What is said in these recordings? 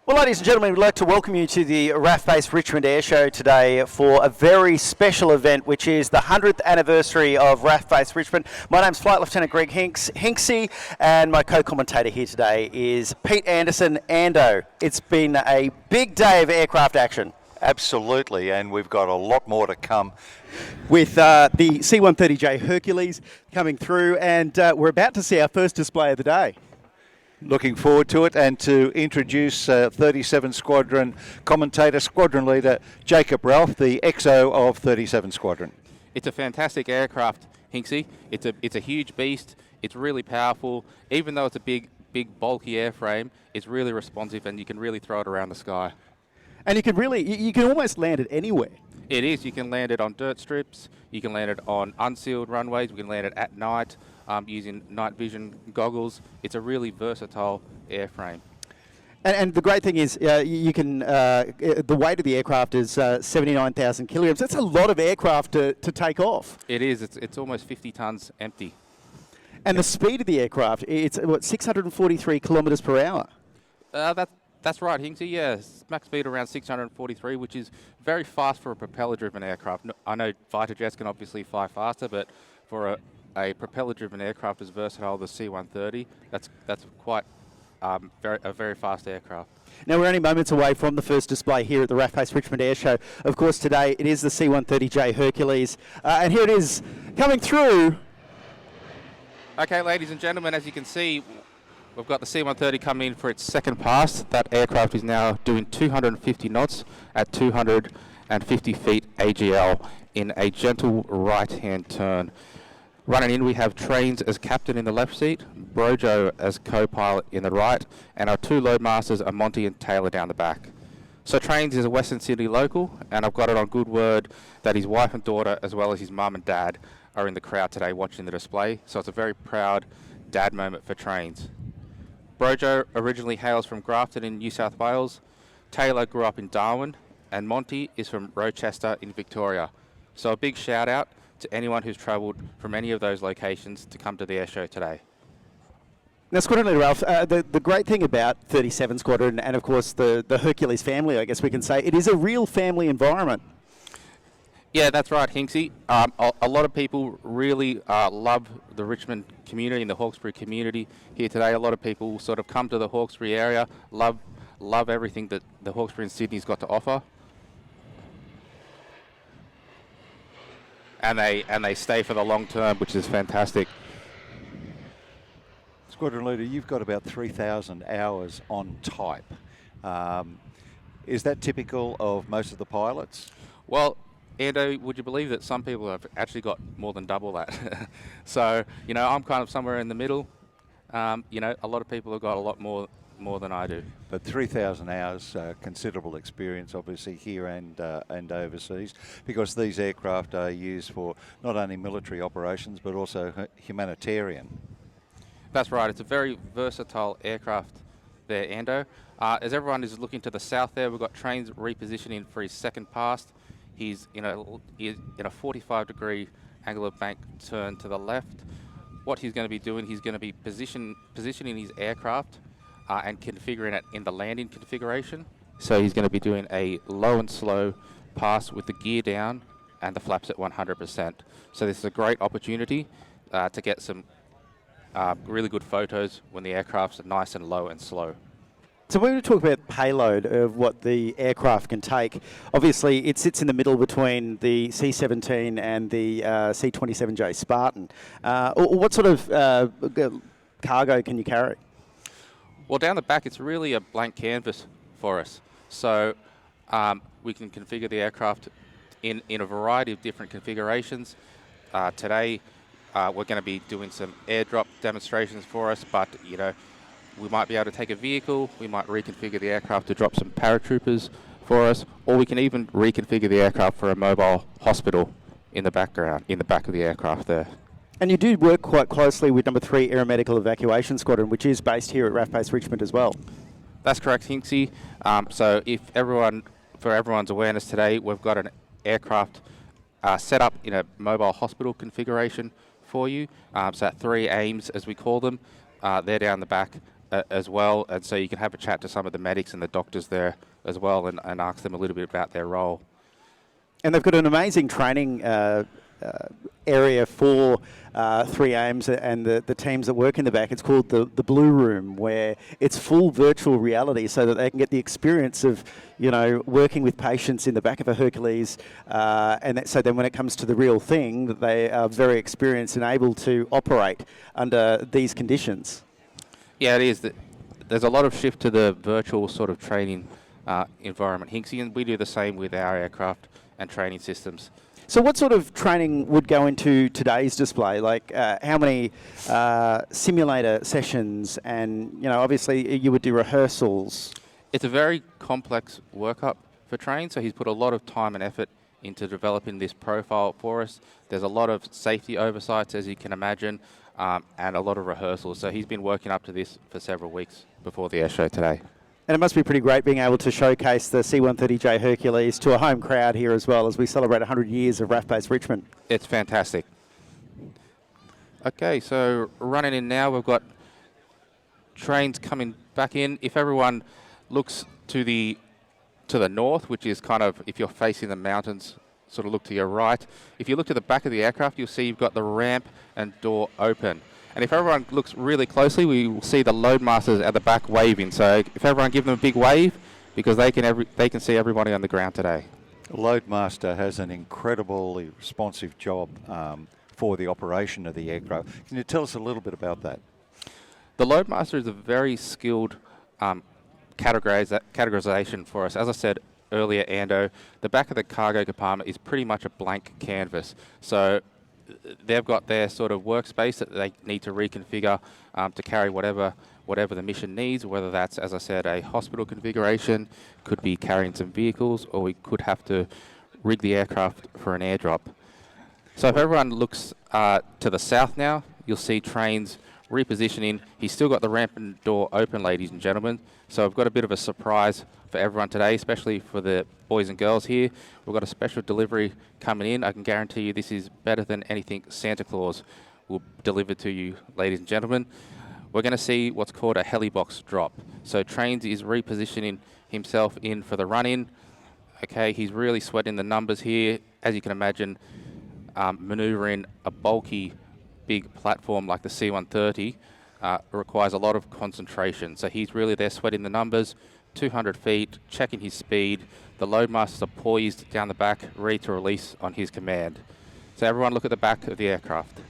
Well, ladies and gentlemen, we'd like to welcome you to the RAF-based Richmond Air Show today for a very special event, which is the 100th anniversary of RAF-based Richmond. My name's Flight Lieutenant Greg Hinksey, and my co-commentator here today is Pete Anderson, Ando. It's been a big day of aircraft action. Absolutely, and we've got a lot more to come. With the C-130J Hercules coming through, and we're about to see our first display of the day. Looking forward to it, and to introduce 37 Squadron commentator, Squadron Leader Jacob Ralph, the XO of 37 Squadron. It's a fantastic aircraft, Hinksey. It's a huge beast. It's really powerful. Even though it's a big, bulky airframe, it's really responsive, and you can really throw it around the sky. And you can almost land it anywhere. It is. You can land it on dirt strips. You can land it on unsealed runways. We can land it at night using night vision goggles. It's a really versatile airframe. And the great thing is, you can. The weight of the aircraft is 79,000 kilograms. That's a lot of aircraft to take off. It is. It's almost 50 tons empty. And the speed of the aircraft, it's 643 kilometres per hour. That's right, Hinksey. Yeah, max speed around 643, which is very fast for a propeller-driven aircraft. I know fighter jets can obviously fly faster, but for a propeller-driven aircraft as versatile as the C-130, that's quite a very fast aircraft. Now, we're only moments away from the first display here at the RAF-based Richmond Air Show. Of course, today it is the C-130J Hercules, and here it is coming through. Okay, ladies and gentlemen, as you can see, we've got the C-130 coming in for its second pass. That aircraft is now doing 250 knots at 250 feet AGL in a gentle right-hand turn. Running in, we have Trains as captain in the left seat, Brojo as co-pilot in the right, and our two loadmasters are Monty and Taylor down the back. So Trains is a Western Sydney local, and I've got it on good word that his wife and daughter, as well as his mum and dad, are in the crowd today watching the display. So it's a very proud dad moment for Trains. Brojo originally hails from Grafton in New South Wales. Taylor grew up in Darwin, and Monty is from Rochester in Victoria. So a big shout out to anyone who's travelled from any of those locations to come to the air show today. Now, Squadron Leader Ralph, the great thing about 37 Squadron and, of course, the Hercules family, I guess we can say, it is a real family environment. Yeah, that's right, Hinksey. A lot of people really love the Richmond community and the Hawkesbury community here today. A lot of people sort of come to the Hawkesbury area, love everything that the Hawkesbury and Sydney's got to offer. And they stay for the long term, which is fantastic. Squadron Leader, you've got about 3,000 hours on type. Is that typical of most of the pilots? Well, Ando, would you believe that some people have actually got more than double that? So, I'm kind of somewhere in the middle. A lot of people have got a lot more than I do. But 3,000 hours, considerable experience, obviously, here and overseas, because these aircraft are used for not only military operations, but also humanitarian. That's right. It's a very versatile aircraft there, Ando. As everyone is looking to the south there, we've got Trains repositioning for his second pass. He's in a 45-degree angle of bank turn to the left. What he's going to be doing, he's going to be positioning his aircraft and configuring it in the landing configuration. So he's going to be doing a low and slow pass with the gear down and the flaps at 100%. So this is a great opportunity to get some really good photos when the aircraft's nice and low and slow. So when we talk about payload of what the aircraft can take, obviously it sits in the middle between the C-17 and the C-27J Spartan. What sort of cargo can you carry? Well, down the back, it's really a blank canvas for us. So we can configure the aircraft in a variety of different configurations. Today, we're going to be doing some airdrop demonstrations for us, but, we might be able to take a vehicle, we might reconfigure the aircraft to drop some paratroopers for us, or we can even reconfigure the aircraft for a mobile hospital in the background, in the back of the aircraft there. And you do work quite closely with number 3 Aeromedical Evacuation Squadron, which is based here at RAF Base Richmond as well. That's correct, Hinksey. So for everyone's awareness today, we've got an aircraft set up in a mobile hospital configuration for you. So 3 AIMs, as we call them, they're down the back. as well, and so you can have a chat to some of the medics and the doctors there as well, and ask them a little bit about their role. And they've got an amazing training area for 3AIMS and the teams that work in the back. It's called the Blue Room, where it's full virtual reality so that they can get the experience of, working with patients in the back of a Hercules. So then when it comes to the real thing, that they are very experienced and able to operate under these conditions. Yeah, it is. There's a lot of shift to the virtual sort of training environment, Hinksy, and we do the same with our aircraft and training systems. So what sort of training would go into today's display? Like how many simulator sessions, and obviously you would do rehearsals? It's a very complex workup for Train, so he's put a lot of time and effort into developing this profile for us. There's a lot of safety oversights, as you can imagine, and a lot of rehearsals. So he's been working up to this for several weeks before the air show today. And it must be pretty great being able to showcase the C-130J Hercules to a home crowd here as well, as we celebrate 100 years of RAF Base Richmond. It's fantastic. Okay, so running in now, we've got trains coming back in. If everyone looks to the north, which is kind of, if you're facing the mountains, sort of look to your right. If you look to the back of the aircraft, you'll see you've got the ramp and door open. And if everyone looks really closely, we will see the Loadmasters at the back waving. So if everyone give them a big wave, because they can see everybody on the ground today. Loadmaster has an incredibly responsive job for the operation of the aircraft. Can you tell us a little bit about that? The Loadmaster is a very skilled categorization for us. As I said earlier, Ando, the back of the cargo compartment is pretty much a blank canvas. So they've got their sort of workspace that they need to reconfigure to carry whatever the mission needs, whether that's, as I said, a hospital configuration, could be carrying some vehicles, or we could have to rig the aircraft for an airdrop. So if everyone looks to the south now, you'll see Trains repositioning. He's still got the ramp and door open, ladies and gentlemen. So I've got a bit of a surprise for everyone today, especially for the boys and girls here. We've got a special delivery coming in. I can guarantee you this is better than anything Santa Claus will deliver to you, ladies and gentlemen. We're going to see what's called a helibox drop. So Trains is repositioning himself in for the run-in. Okay, he's really sweating the numbers here. As you can imagine, maneuvering a bulky big platform like the C-130 requires a lot of concentration. So he's really there sweating the numbers, 200 feet, checking his speed. The Loadmasters are poised down the back, ready to release on his command. So everyone look at the back of the aircraft.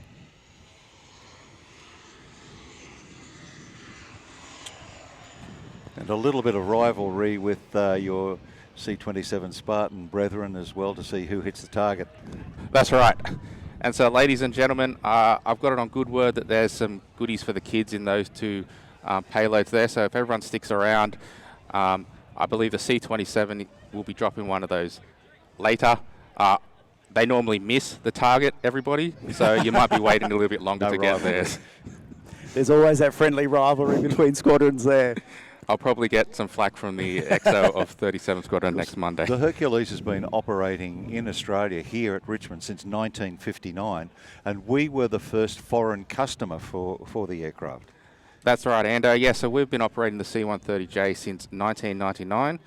And a little bit of rivalry with your C-27 Spartan brethren as well, to see who hits the target. That's right. And so, ladies and gentlemen, I've got it on good word that there's some goodies for the kids in those two payloads there. So if everyone sticks around, I believe the C-27 will be dropping one of those later. They normally miss the target, everybody, so you might be waiting a little bit longer to get there. There's always that friendly rivalry between squadrons there. I'll probably get some flack from the XO of 37 Squadron next Monday. The Hercules has been operating in Australia here at Richmond since 1959, and we were the first foreign customer for the aircraft. That's right, and so we've been operating the C-130J since 1999.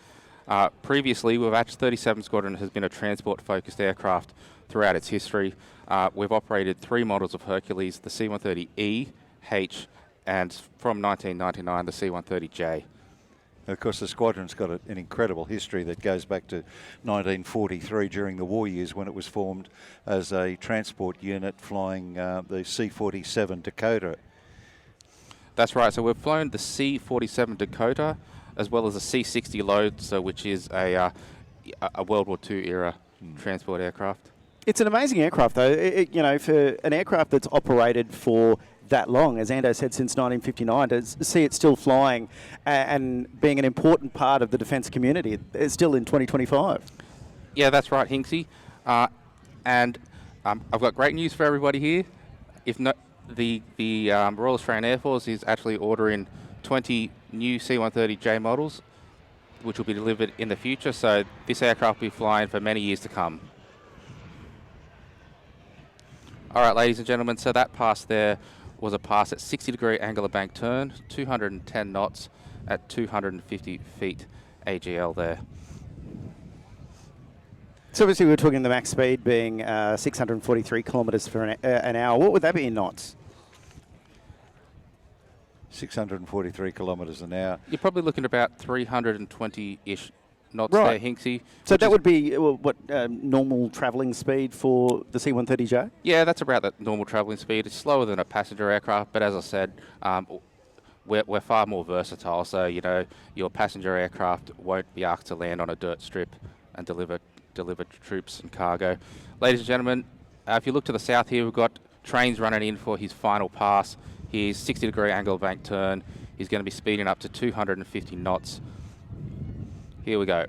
Previously, we've actually 37 Squadron has been a transport-focused aircraft throughout its history. We've operated 3 models of Hercules, the C-130E, H, and from 1999, the C-130J. Of course, the squadron's got an incredible history that goes back to 1943 during the war years, when it was formed as a transport unit flying the C-47 Dakota. That's right. So we've flown the C-47 Dakota as well as the C-60 Load, which is a World War II era transport aircraft. It's an amazing aircraft, though. For an aircraft that's operated for that long, as Ando said, since 1959, to see it still flying and being an important part of the defence community, it's still in 2025. Yeah, that's right, Hinksy. And I've got great news for everybody here. If not, the Royal Australian Air Force is actually ordering 20 new C-130J models, which will be delivered in the future. So this aircraft will be flying for many years to come. All right, ladies and gentlemen, so that pass there was a pass at 60-degree angle of bank turn, 210 knots at 250 feet AGL there. So obviously we're talking the max speed being 643 kilometres per an hour. What would that be in knots? 643 kilometres an hour. You're probably looking at about 320-ish knots Right. there, Hinksy. So that would be normal travelling speed for the C-130J? Yeah, that's about the normal travelling speed. It's slower than a passenger aircraft, but as I said, we're far more versatile. So, you know, your passenger aircraft won't be asked to land on a dirt strip and deliver troops and cargo. Ladies and gentlemen, if you look to the south here, we've got Trains running in for his final pass. His 60-degree angle of bank turn. He's going to be speeding up to 250 knots. Here we go.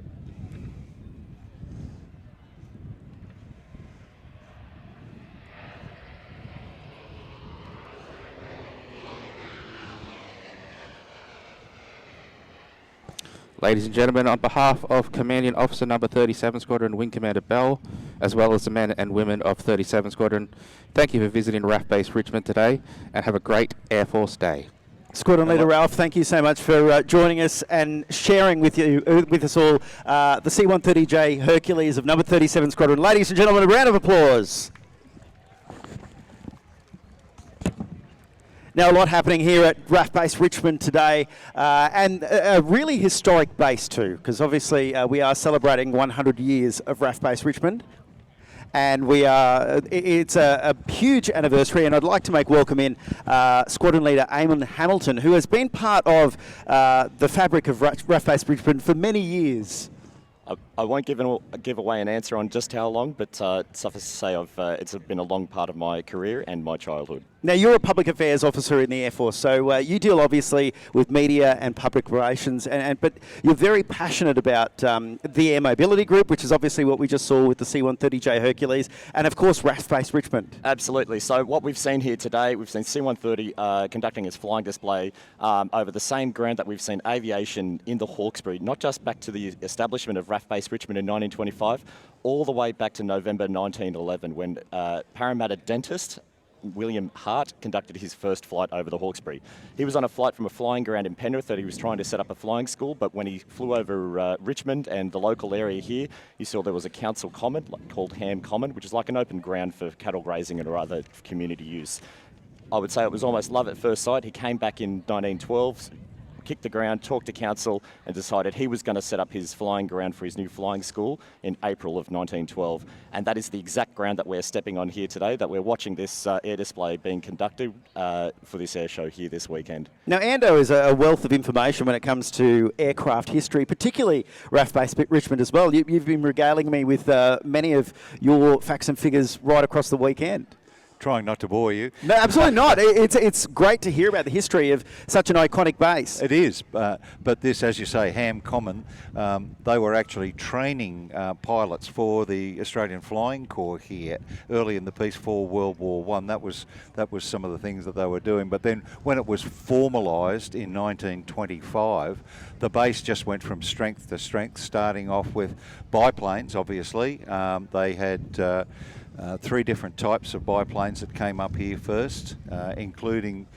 Ladies and gentlemen, on behalf of Commanding Officer Number 37 Squadron, Wing Commander Bell, as well as the men and women of 37 Squadron, thank you for visiting RAF Base Richmond today, and have a great Air Force Day. Squadron Leader Ralph, thank you so much for joining us and sharing with us all the C-130J Hercules of Number 37 Squadron. Ladies and gentlemen, a round of applause. Now, a lot happening here at RAF Base Richmond today, and a really historic base too, because obviously we are celebrating 100 years of RAF Base Richmond. And it's a huge anniversary, and I'd like to make welcome in Squadron Leader Eamon Hamilton, who has been part of the fabric of RAF Base Richmond for many years. I won't give away an answer on just how long, but suffice to say it's been a long part of my career and my childhood. Now, you're a public affairs officer in the Air Force, so you deal obviously with media and public relations, but you're very passionate about the Air Mobility Group, which is obviously what we just saw with the C-130J Hercules, and of course RAF Base Richmond. Absolutely. So what we've seen here today, we've seen C-130 conducting its flying display over the same ground that we've seen aviation in the Hawkesbury, not just back to the establishment of RAF Base Richmond in 1925, all the way back to November 1911 when Parramatta dentist William Hart conducted his first flight over the Hawkesbury. He was on a flight from a flying ground in Penrith that he was trying to set up a flying school, but when he flew over Richmond and the local area here, he saw there was a council common called Ham Common, which is like an open ground for cattle grazing and or other community use. I would say it was almost love at first sight. He came back in 1912, kicked the ground, talked to council, and decided he was going to set up his flying ground for his new flying school in April of 1912. And that is the exact ground that we're stepping on here today, that we're watching this air display being conducted for this air show here this weekend. Now, Ando is a wealth of information when it comes to aircraft history, particularly RAF Base Richmond as well. You've been regaling me with many of your facts and figures right across the weekend. Trying not to bore you. No, absolutely not. It's great to hear about the history of such an iconic base. It is, but this, as you say, Ham Common, they were actually training pilots for the Australian Flying Corps here early in the peace for World War I. That was some of the things that they were doing. But then when it was formalised in 1925, the base just went from strength to strength, starting off with biplanes, obviously. They had 3 different types of biplanes that came up here first, including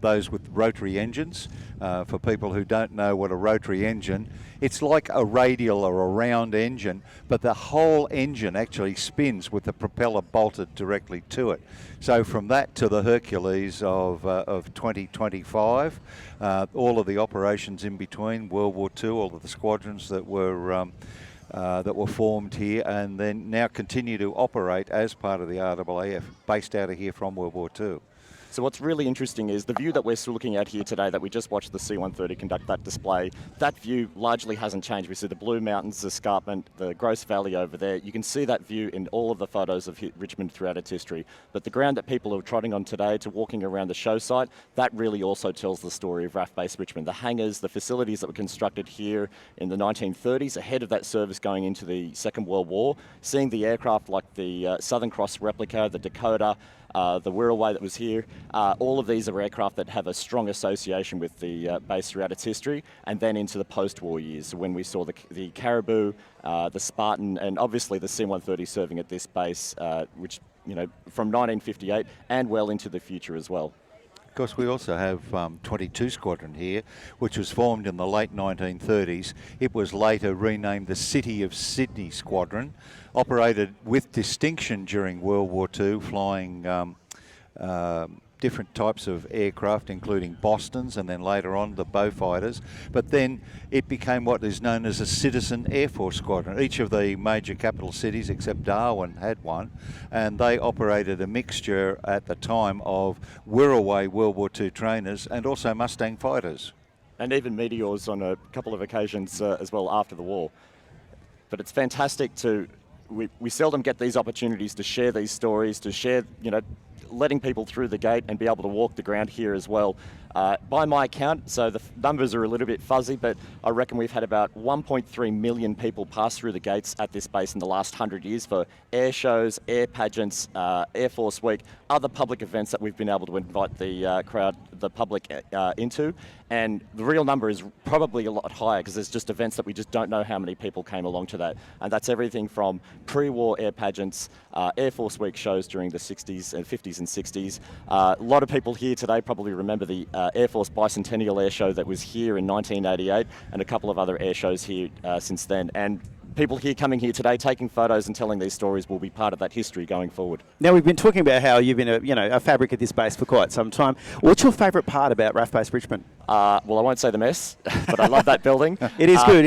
those with rotary engines. For people who don't know what a rotary engine, it's like a radial or a round engine, but the whole engine actually spins with the propeller bolted directly to it. So from that to the Hercules of 2025, all of the operations in between, World War II, all of the squadrons that were formed here and then now continue to operate as part of the RAAF, based out of here from World War II. So what's really interesting is the view that we're still looking at here today, that we just watched the C-130 conduct that display, that view largely hasn't changed. We see the Blue Mountains, the escarpment, the Gross Valley over there. You can see that view in all of the photos of Richmond throughout its history. But the ground that people are trotting on today to walking around the show site, that really also tells the story of RAF Base Richmond. The hangars, the facilities that were constructed here in the 1930s, ahead of that service going into the Second World War, seeing the aircraft like the Southern Cross replica, the Dakota, the Wirraway that was here, all of these are aircraft that have a strong association with the base throughout its history, and then into the post-war years when we saw the Caribou, the Spartan, and obviously the C-130 serving at this base, which from 1958 and well into the future as well. Of course, we also have 22 Squadron here, which was formed in the late 1930s. It was later renamed the City of Sydney Squadron, operated with distinction during World War II, flying different types of aircraft, including Bostons and then later on the Beaufighters. But then it became what is known as a Citizen Air Force Squadron. Each of the major capital cities, except Darwin, had one, and they operated a mixture at the time of Wirraway World War II trainers and also Mustang fighters. And even Meteors on a couple of occasions as well after the war. But it's fantastic we seldom get these opportunities to share these stories, to share, letting people through the gate and be able to walk the ground here as well. By my count, so the numbers are a little bit fuzzy, but I reckon we've had about 1.3 million people pass through the gates at this base in the last 100 years for air shows, air pageants, Air Force Week, other public events that we've been able to invite the crowd, the public into. And the real number is probably a lot higher because there's just events that we just don't know how many people came along to that. And that's everything from pre-war air pageants, Air Force Week shows during the 60s and 50s and 60s. A lot of people here today probably remember the Air Force Bicentennial Air Show that was here in 1988 and a couple of other air shows here since then. And people here coming here today, taking photos and telling these stories will be part of that history going forward. Now, we've been talking about how you've been a fabric at this base for quite some time. What's your favourite part about RAF Base Richmond? Well, I won't say the mess, but I love that building. It is good,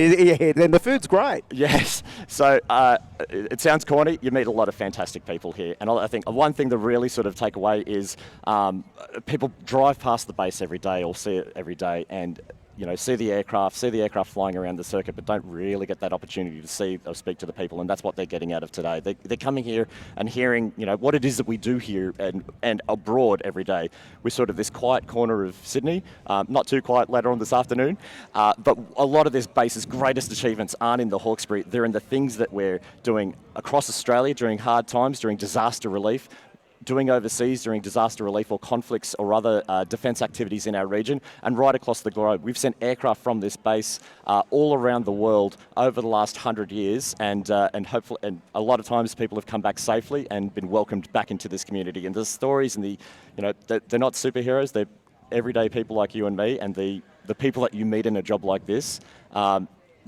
and the food's great. Yes. So it sounds corny. You meet a lot of fantastic people here. And I think one thing to really sort of take away is people drive past the base every day or see it every day and see the aircraft flying around the circuit, but don't really get that opportunity to see or speak to the people, and that's what they're getting out of today. They're coming here and hearing, what it is that we do here and abroad every day. We're sort of this quiet corner of Sydney, not too quiet later on this afternoon, but a lot of this base's greatest achievements aren't in the Hawkesbury. They're in the things that we're doing across Australia during hard times, during disaster relief, doing overseas during disaster relief or conflicts or other defence activities in our region, and right across the globe. We've sent aircraft from this base all around the world over the last 100 years, and hopefully, and a lot of times people have come back safely and been welcomed back into this community. And the stories and they're not superheroes. They're everyday people like you and me, and the people that you meet in a job like this.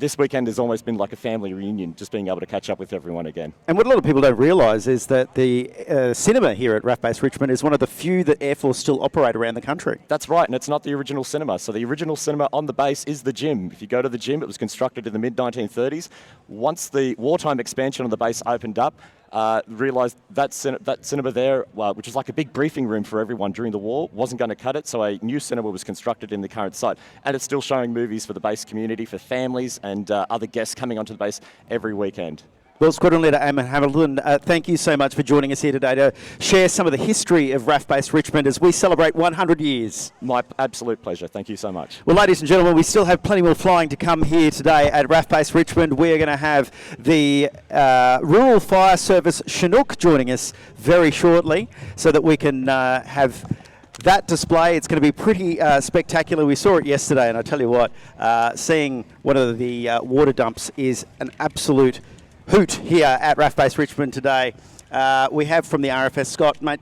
This weekend has almost been like a family reunion, just being able to catch up with everyone again. And what a lot of people don't realise is that the cinema here at RAF Base Richmond is one of the few that Air Force still operate around the country. That's right, and it's not the original cinema. So the original cinema on the base is the gym. If you go to the gym, it was constructed in the mid-1930s. Once the wartime expansion on the base opened up, realised that cinema there, which was like a big briefing room for everyone during the war, wasn't going to cut it, so a new cinema was constructed in the current site. And it's still showing movies for the base community, for families and other guests coming onto the base every weekend. Well, Squadron Leader Eamon Hamilton, thank you so much for joining us here today to share some of the history of RAF Base Richmond as we celebrate 100 years. My absolute pleasure. Thank you so much. Well, ladies and gentlemen, we still have plenty more flying to come here today at RAF Base Richmond. We're going to have the Rural Fire Service Chinook joining us very shortly so that we can have that display. It's going to be pretty spectacular. We saw it yesterday, and I tell you what, seeing one of the water dumps is an absolute hoot here at RAF Base Richmond today. We have from the RFS, Scott, mate,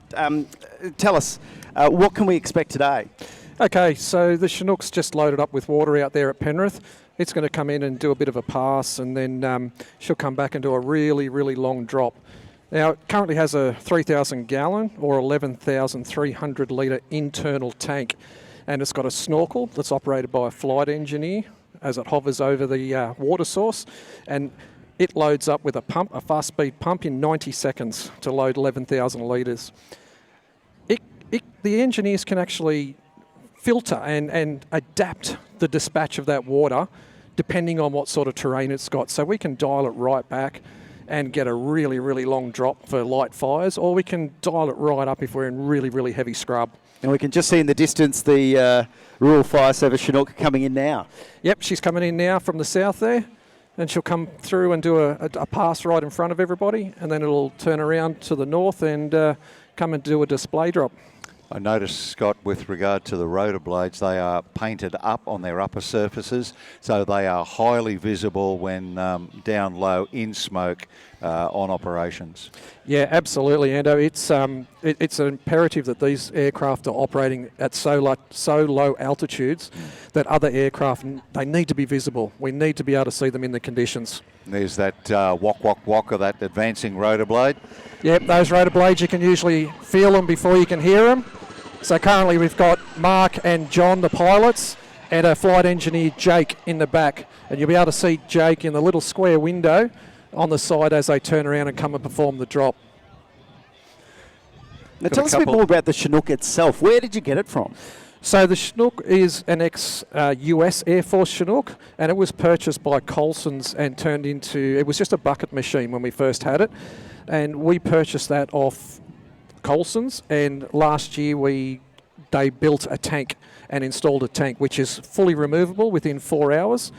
tell us, what can we expect today? Okay, so the Chinook's just loaded up with water out there at Penrith. It's going to come in and do a bit of a pass, and then she'll come back and do a really, really long drop. Now, it currently has a 3,000 gallon or 11,300 litre internal tank, and it's got a snorkel that's operated by a flight engineer as it hovers over the water source, and it loads up with a pump, a fast-speed pump, in 90 seconds to load 11,000 litres. The engineers can actually filter and adapt the dispatch of that water depending on what sort of terrain it's got. So we can dial it right back and get a really, really long drop for light fires, or we can dial it right up if we're in really, really heavy scrub. And we can just see in the distance the Rural Fire Service Chinook coming in now. Yep, she's coming in now from the south there. And she'll come through and do a pass right in front of everybody, and then it'll turn around to the north and come and do a display drop. I noticed, Scott, with regard to the rotor blades, they are painted up on their upper surfaces, so they are highly visible when down low in smoke on operations. Yeah, absolutely, Ando. It's an imperative that these aircraft are operating at so low altitudes that other aircraft, they need to be visible. We need to be able to see them in the conditions. There's that wok, wok, wok of that advancing rotor blade. Yep, those rotor blades, you can usually feel them before you can hear them. So currently we've got Mark and John, the pilots, and a flight engineer, Jake, in the back. And you'll be able to see Jake in the little square window on the side as they turn around and come and perform the drop. Now tell us a bit more about the Chinook itself. Where did you get it from? So the Chinook is an ex-US Air Force Chinook, and it was purchased by Colson's and turned into, it was just a bucket machine when we first had it. And we purchased that off Colson's, and last year they built a tank and installed a tank, which is fully removable within 4 hours.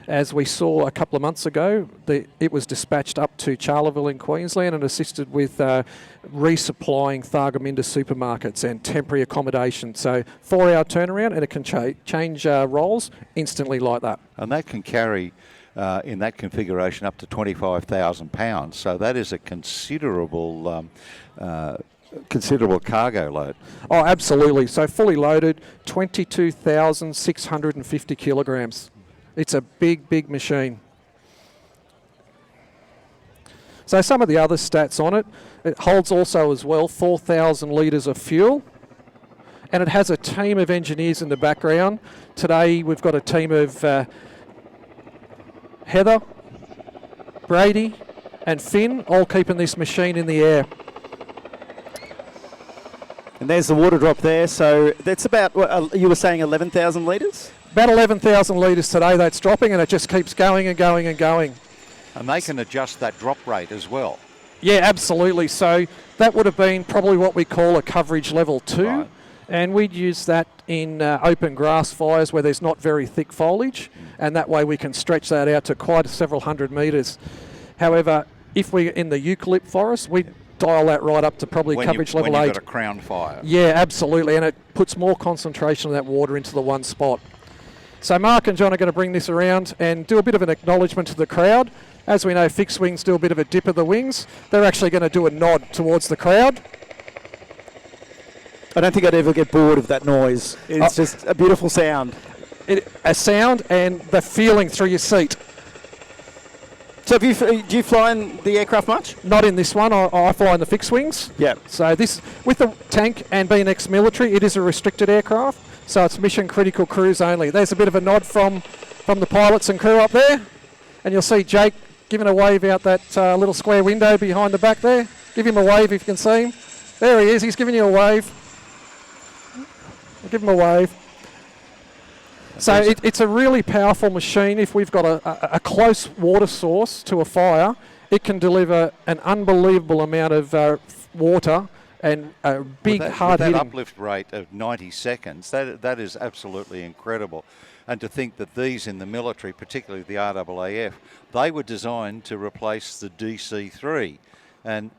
As we saw a couple of months ago, it was dispatched up to Charleville in Queensland and assisted with resupplying Thargomindah supermarkets and temporary accommodation. So 4-hour turnaround, and it can change roles instantly like that. And that can carry, in that configuration, up to 25,000 pounds. So that is a considerable cargo load. Oh, absolutely. So fully loaded, 22,650 kilograms. It's a big, big machine. So some of the other stats on it, it holds also as well 4,000 litres of fuel, and it has a team of engineers in the background. Today we've got a team of Heather, Brady and Finn, all keeping this machine in the air. And there's the water drop there. So that's about, you were saying 11,000 litres? About 11,000 litres today that's dropping, and it just keeps going and going and going. And they can adjust that drop rate as well. Yeah, absolutely. So that would have been probably what we call a coverage level 2. Right. And we'd use that in open grass fires where there's not very thick foliage, and that way we can stretch that out to quite several hundred metres. However, if we're in the eucalypt forest, we dial that right up to probably coverage level 8. When you've got a crown fire. Yeah, absolutely, and it puts more concentration of that water into the one spot. So Mark and John are going to bring this around and do a bit of an acknowledgement to the crowd. As we know, fixed wings do a bit of a dip of the wings. They're actually going to do a nod towards the crowd. I don't think I'd ever get bored of that noise. It's just a beautiful sound. A sound and the feeling through your seat. So do you fly in the aircraft much? Not in this one. I fly in the fixed wings. Yeah. So this, with the tank and being ex-military, it is a restricted aircraft. So it's mission critical cruise only. There's a bit of a nod from the pilots and crew up there. And you'll see Jake giving a wave out that little square window behind the back there. Give him a wave if you can see him. There he is. He's giving you a wave. Give him a wave. So it's a really powerful machine. If we've got a close water source to a fire, it can deliver an unbelievable amount of water and a big hard hitting. With that uplift rate of 90 seconds, that is absolutely incredible. And to think that these in the military, particularly the RAAF, they were designed to replace the DC-3. And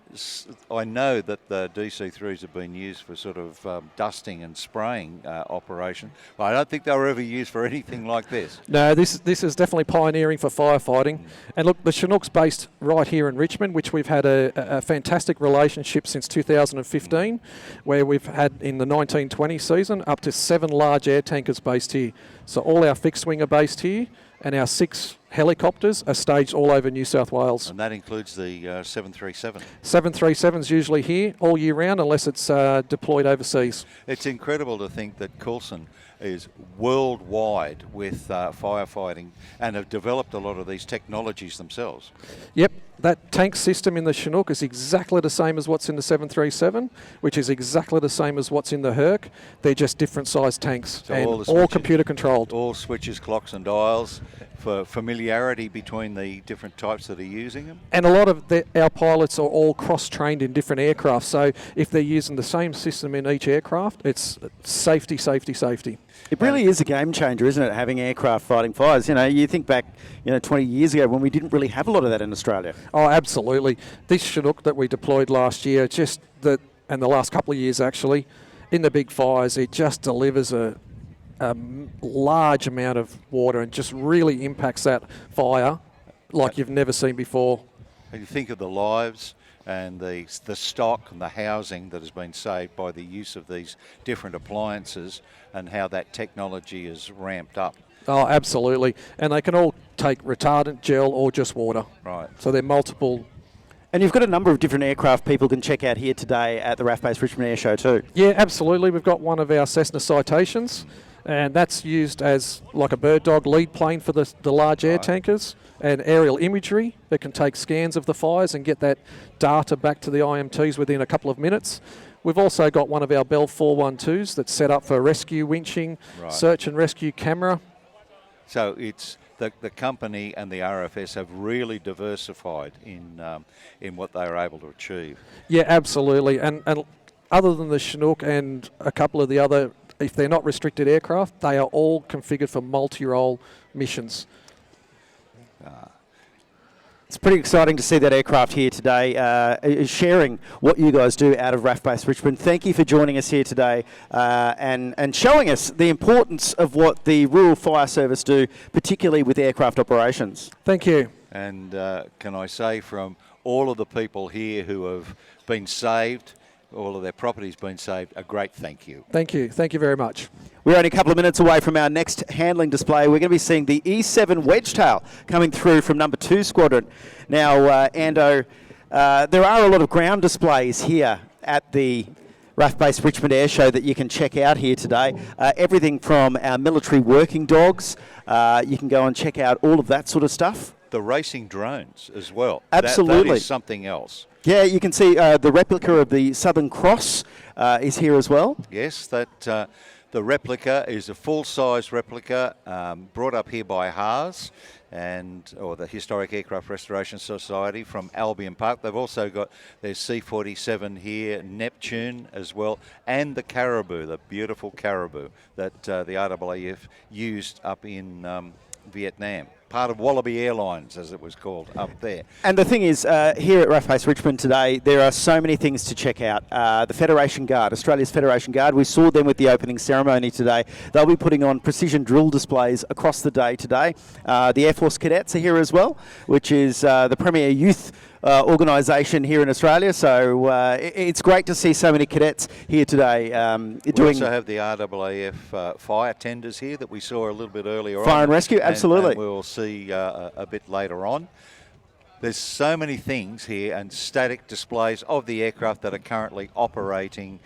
I know that the DC-3s have been used for sort of dusting and spraying operation. But I don't think they were ever used for anything like this. No, this is definitely pioneering for firefighting. And look, the Chinook's based right here in Richmond, which we've had a fantastic relationship since 2015, where we've had in the 1920 season up to 7 large air tankers based here. So all our fixed wing are based here, and our 6 helicopters are staged all over New South Wales. And that includes the 737. 737's usually here all year round unless it's deployed overseas. It's incredible to think that Coulson is worldwide with firefighting and have developed a lot of these technologies themselves. Yep, that tank system in the Chinook is exactly the same as what's in the 737, which is exactly the same as what's in the Herc. They're just different sized tanks, So and all the all switches- computer controlled. All switches, clocks and dials for familiarity between the different types that are using them. And a lot of our pilots are all cross-trained in different aircraft, so if they're using the same system in each aircraft, it's safety, safety, safety. It really is a game changer, isn't it, having aircraft fighting fires? You know, you think back, 20 years ago when we didn't really have a lot of that in Australia. Oh, absolutely. This Chinook that we deployed last year, and the last couple of years actually, in the big fires, it just delivers a large amount of water and just really impacts that fire like you've never seen before. And you think of the lives and the stock and the housing that has been saved by the use of these different appliances and how that technology is ramped up. Oh, absolutely. And they can all take retardant, gel, or just water. Right. So they're multiple. And you've got a number of different aircraft people can check out here today at the RAF Base Richmond Air Show too. Yeah, absolutely. We've got one of our Cessna Citations, and that's used as like a bird dog lead plane for the large air tankers, and aerial imagery that can take scans of the fires and get that data back to the IMTs within a couple of minutes. We've also got one of our Bell 412s that's set up for rescue winching, search and rescue camera. So it's the company and the RFS have really diversified in what they are able to achieve. Yeah, absolutely. And other than the Chinook and a couple of the other, if they're not restricted aircraft, they are all configured for multi-role missions. It's pretty exciting to see that aircraft here today, sharing what you guys do out of RAF Base Richmond. Thank you for joining us here today and showing us the importance of what the Rural Fire Service do, particularly with aircraft operations. Thank you. And can I say, from all of the people here who have been saved, all of their properties been saved, a great thank you. Thank you. Thank you very much. We're only a couple of minutes away from our next handling display. We're going to be seeing the E7 Wedgetail coming through from number 2 Squadron. Now, Ando, there are a lot of ground displays here at the RAF Base Richmond Air Show that you can check out here today. Everything from our military working dogs. You can go and check out all of that sort of stuff. The racing drones as well. Absolutely. That is something else. Yeah, you can see the replica of the Southern Cross is here as well. Yes, that the replica is a full-size replica brought up here by Haas or the Historic Aircraft Restoration Society from Albion Park. They've also got their C-47 here, Neptune as well, and the Caribou, the beautiful Caribou that the RAAF used up in Vietnam. Part of Wallaby Airlines, as it was called, up there. And the thing is, here at RAF Base Richmond today, there are so many things to check out. The Federation Guard, Australia's Federation Guard, we saw them with the opening ceremony today. They'll be putting on precision drill displays across the day today. The Air Force Cadets are here as well, which is the premier youth organisation here in Australia. So it's great to see so many cadets here today. We also have the RAAF fire tenders here that we saw a little bit earlier on. Fire and rescue, absolutely. And we'll see a bit later on. There's so many things here and static displays of the aircraft that are currently operating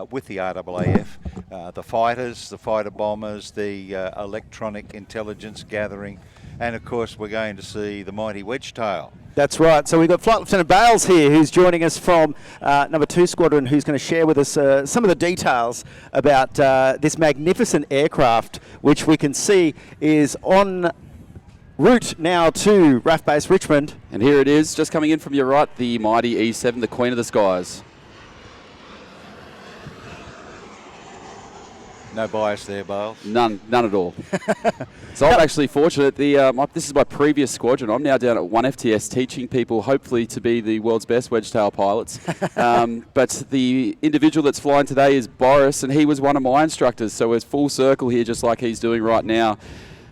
with the RAAF. The fighters, the fighter bombers, the electronic intelligence gathering, and of course we're going to see the mighty Wedgetail. That's right. So we've got Flight Lieutenant Bales here, who's joining us from number 2 Squadron, who's going to share with us some of the details about this magnificent aircraft, which we can see is en route now to RAF Base Richmond. And here it is, just coming in from your right, the mighty E7, the Queen of the Skies. No bias there, Bales? None at all. So I'm actually fortunate. This is my previous squadron. I'm now down at 1FTS teaching people, hopefully, to be the world's best Wedgetail pilots. But the individual that's flying today is Boris, and he was one of my instructors. So we're full circle here, just like he's doing right now.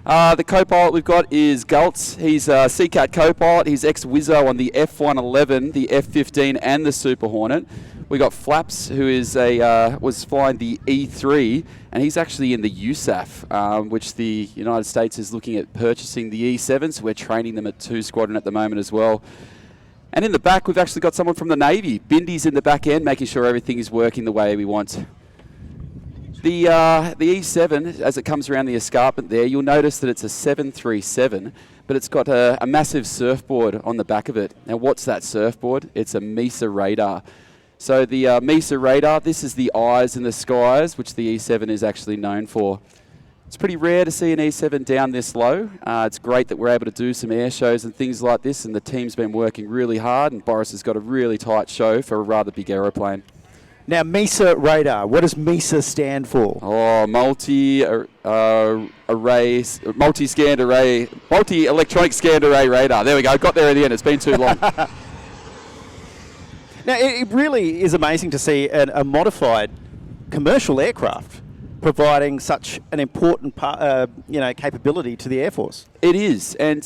The co-pilot we've got is Gultz. He's a CCAT co-pilot. He's ex-Wizzo on the F111, the F15, and the Super Hornet. We got Flaps, who is was flying the E3, and he's actually in the USAF, which the United States is looking at purchasing the E7, so we're training them at 2 Squadron at the moment as well. And in the back, we've actually got someone from the Navy. Bindy's in the back end, making sure everything is working the way we want. The E7, as it comes around the escarpment there, you'll notice that it's a 737, but it's got a massive surfboard on the back of it. Now, what's that surfboard? It's a MESA radar. So the MESA radar, this is the eyes in the skies, which the E7 is actually known for. It's pretty rare to see an E7 down this low. It's great that we're able to do some air shows and things like this, and the team's been working really hard, and Boris has got a really tight show for a rather big aeroplane. Now, MESA radar, what does MESA stand for? Oh, multi-electronic scanned array radar. There we go, got there at the end, it's been too long. Now, it really is amazing to see a modified commercial aircraft providing such an important capability to the Air Force. It is, and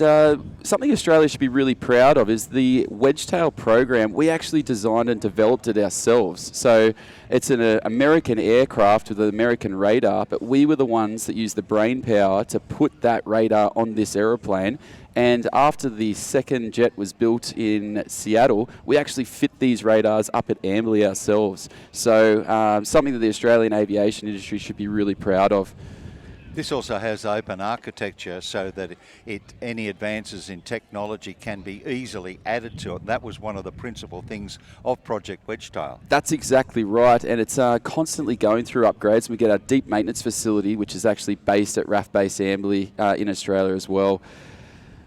something Australia should be really proud of is the Wedgetail program. We actually designed and developed it ourselves. So it's an American aircraft with an American radar, but we were the ones that used the brain power to put that radar on this aeroplane. And after the second jet was built in Seattle, we actually fit these radars up at Amberley ourselves. So something that the Australian aviation industry should be really proud of. This also has open architecture so that any advances in technology can be easily added to it. That was one of the principal things of Project Wedgetail. That's exactly right, and it's constantly going through upgrades. We get our deep maintenance facility, which is actually based at RAF Base Amberley in Australia as well.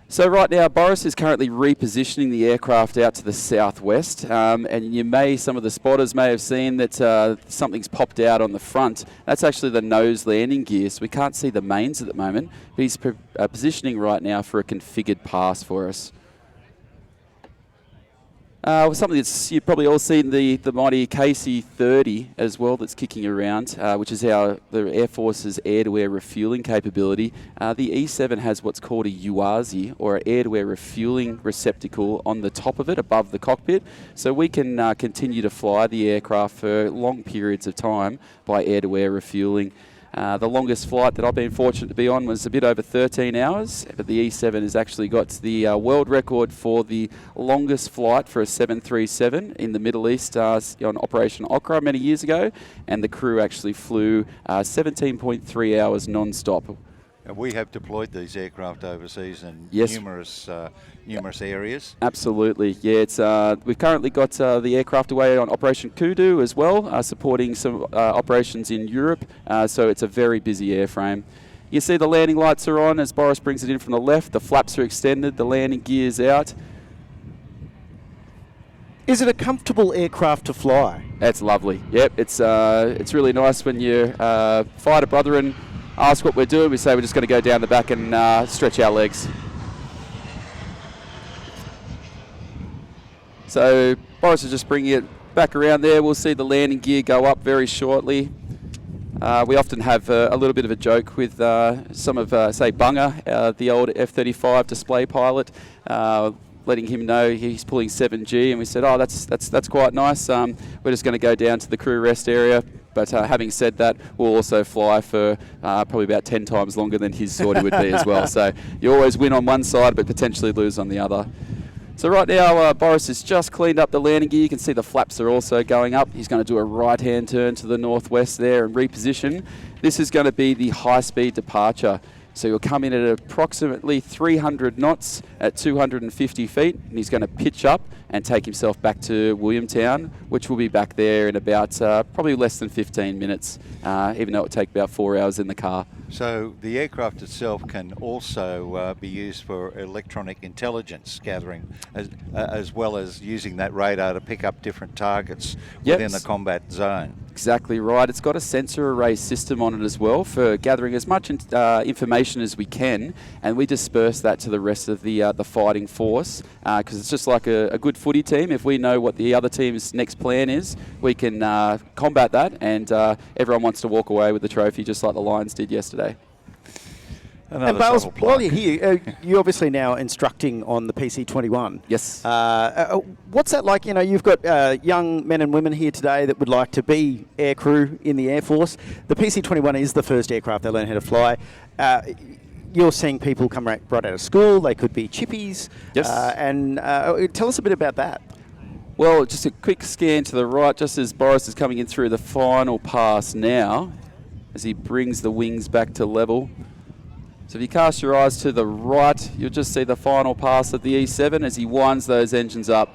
So right now, Boris is currently repositioning the aircraft out to the southwest, and some of the spotters may have seen that something's popped out on the front. That's actually the nose landing gear, so we can't see the mains at the moment, but he's positioning right now for a configured pass for us. Something that's you've probably all seen, the mighty KC-30 as well that's kicking around, which is the Air Force's air-to-air refueling capability. The E-7 has what's called a UASI, or an air-to-air refueling receptacle on the top of it, above the cockpit, so we can continue to fly the aircraft for long periods of time by air-to-air refueling. The longest flight that I've been fortunate to be on was a bit over 13 hours, but the E-7 has actually got the world record for the longest flight for a 737 in the Middle East on Operation Okra many years ago, and the crew actually flew 17.3 hours non-stop. And we have deployed these aircraft overseas in Yes. numerous areas. Absolutely, yeah. It's we've currently got the aircraft away on Operation Kudu as well, supporting some operations in Europe. So it's a very busy airframe. You see the landing lights are on as Boris brings it in from the left. The flaps are extended. The landing gear's out. Is it a comfortable aircraft to fly? It's lovely. Yep, it's really nice when your fighter brethren ask what we're doing. We say we're just going to go down the back and stretch our legs. So Boris is just bringing it back around there. We'll see the landing gear go up very shortly. We often have a little bit of a joke with some of, say, Bunga, the old F-35 display pilot, letting him know he's pulling 7G, and we said, oh, that's quite nice. We're just going to go down to the crew rest area. But having said that, we'll also fly for probably about 10 times longer than his sortie would be as well. So you always win on one side, but potentially lose on the other. So right now, Boris has just cleaned up the landing gear. You can see the flaps are also going up. He's going to do a right-hand turn to the northwest there and reposition. This is going to be the high-speed departure. So he'll come in at approximately 300 knots at 250 feet, and he's going to pitch up and take himself back to Williamtown, which will be back there in about probably less than 15 minutes, even though it will take about 4 hours in the car. So the aircraft itself can also be used for electronic intelligence gathering, as well as using that radar to pick up different targets within the combat zone. Exactly right. It's got a sensor array system on it as well for gathering as much information as we can, and we disperse that to the rest of the fighting force, because it's just like a good footy team. If we know what the other team's next plan is, we can combat that, and everyone wants to walk away with the trophy, just like the Lions did yesterday. And Bales, while you're here, you're obviously now instructing on the PC-21. Yes. What's that like? You know, you've got young men and women here today that would like to be aircrew in the Air Force. The PC-21 is the first aircraft they learn how to fly. You're seeing people come right out of school. They could be chippies. Yes. And tell us a bit about that. Well, just a quick scan to the right, just as Boris is coming in through the final pass now, as he brings the wings back to level. So if you cast your eyes to the right, you'll just see the final pass of the E-7 as he winds those engines up.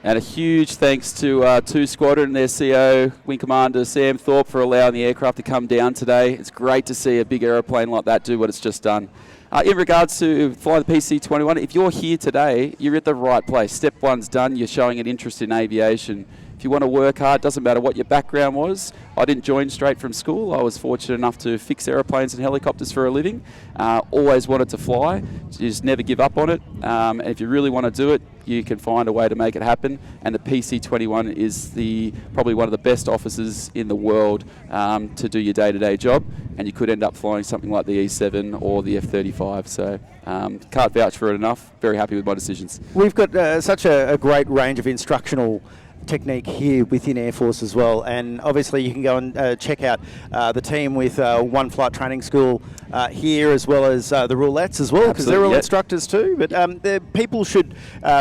And a huge thanks to 2 Squadron and their CO, Wing Commander Sam Thorpe, for allowing the aircraft to come down today. It's great to see a big aeroplane like that do what it's just done. In regards to flying the PC-21, if you're here today, you're at the right place. Step 1's done. You're showing an interest in aviation. If if you want to work hard, doesn't matter what your background was. I didn't join straight from school. I was fortunate enough to fix aeroplanes and helicopters for a living. Always wanted to fly. You just never give up on it. And if you really want to do it, you can find a way to make it happen. And the PC-21 is probably one of the best officers in the world to do your day-to-day job. And you could end up flying something like the E7 or the F-35. So can't vouch for it enough. Very happy with my decisions. We've got such a great range of instructional technique here within Air Force as well, and obviously you can go and check out the team with One Flight Training School here, as well as the Roulettes as well, because they're all instructors too. But people should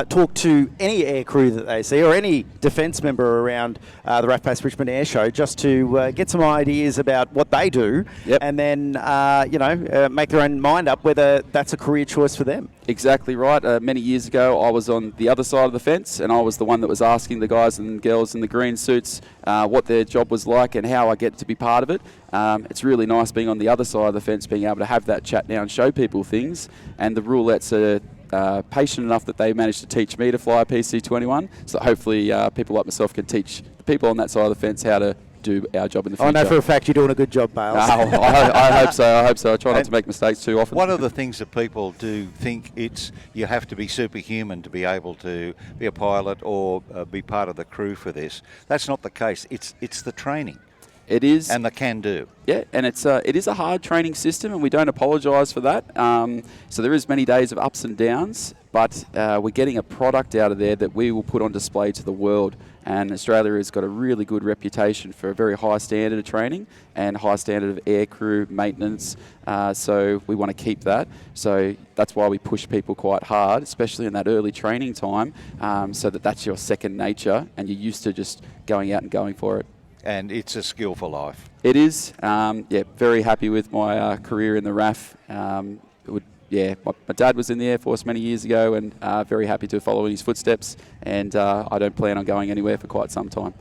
talk to any air crew that they see, or any defence member around the RAF Base Richmond Air Show, just to get some ideas about what they do, and then make their own mind up whether that's a career choice for them. Exactly right. Many years ago, I was on the other side of the fence, and I was the one that was asking the guys and girls in the green suits what their job was like and how I get to be part of it. It's really nice being on the other side of the fence, being able to have that chat now and show people things. And the Roulettes are patient enough that they managed to teach me to fly a PC-21, so hopefully people like myself can teach the people on that side of the fence how to do our job in the future. I know for a fact you're doing a good job, Bales. I hope so. I try not to make mistakes too often. One of the things that people do think you have to be superhuman to be able to be a pilot or be part of the crew for this. That's not the case. It's the training. It is. And the can-do. Yeah, and it is a hard training system, and we don't apologise for that. So there is many days of ups and downs, but we're getting a product out of there that we will put on display to the world. And Australia has got a really good reputation for a very high standard of training and high standard of air crew maintenance. So we want to keep that. So that's why we push people quite hard, especially in that early training time, so that's your second nature and you're used to just going out and going for it. And it's a skill for life. It is. Very happy with my career in the RAF. My dad was in the Air Force many years ago, and very happy to follow in his footsteps. And I don't plan on going anywhere for quite some time.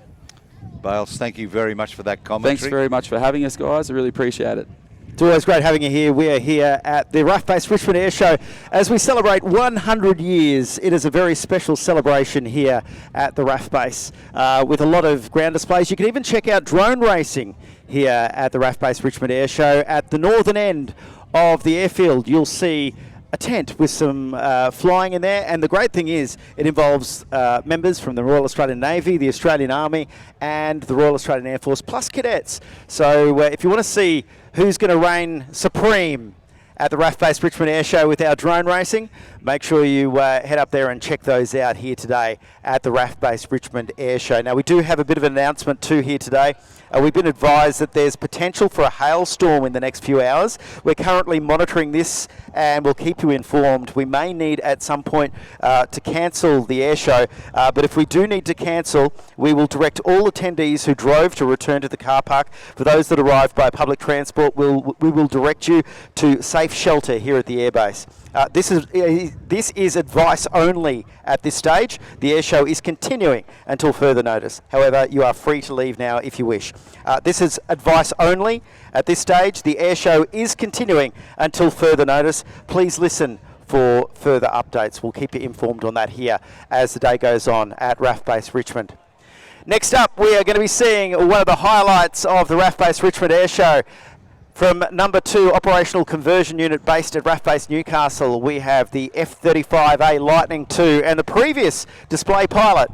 Bales, thank you very much for that commentary. Thanks very much for having us, guys. I really appreciate it. It's always great having you here. We are here at the RAF Base Richmond Air Show as we celebrate 100 years. It is a very special celebration here at the RAF Base with a lot of ground displays. You can even check out drone racing here at the RAF Base Richmond Air Show. At the northern end of the airfield, you'll see a tent with some flying in there, and the great thing is it involves members from the Royal Australian Navy, the Australian Army and the Royal Australian Air Force, plus cadets. So if you want to see who's going to reign supreme at the RAF Base Richmond Air Show with our drone racing, make sure you head up there and check those out here today at the RAF Base Richmond Air Show. Now we do have a bit of an announcement too here today. We've been advised that there's potential for a hailstorm in the next few hours. We're currently monitoring this and we'll keep you informed. We may need at some point to cancel the air show, but if we do need to cancel, we will direct all attendees who drove to return to the car park. For those that arrived by public transport, we will direct you to safe shelter here at the airbase. This is advice only at this stage. The air show is continuing until further notice. However, you are free to leave now if you wish. This is advice only at this stage. The air show is continuing until further notice. Please listen for further updates. We'll keep you informed on that here as the day goes on at RAF Base Richmond. Next up, we are going to be seeing one of the highlights of the RAF Base Richmond Air Show. From number 2 Operational Conversion Unit based at RAF Base Newcastle, we have the F-35A Lightning II, and the previous display pilot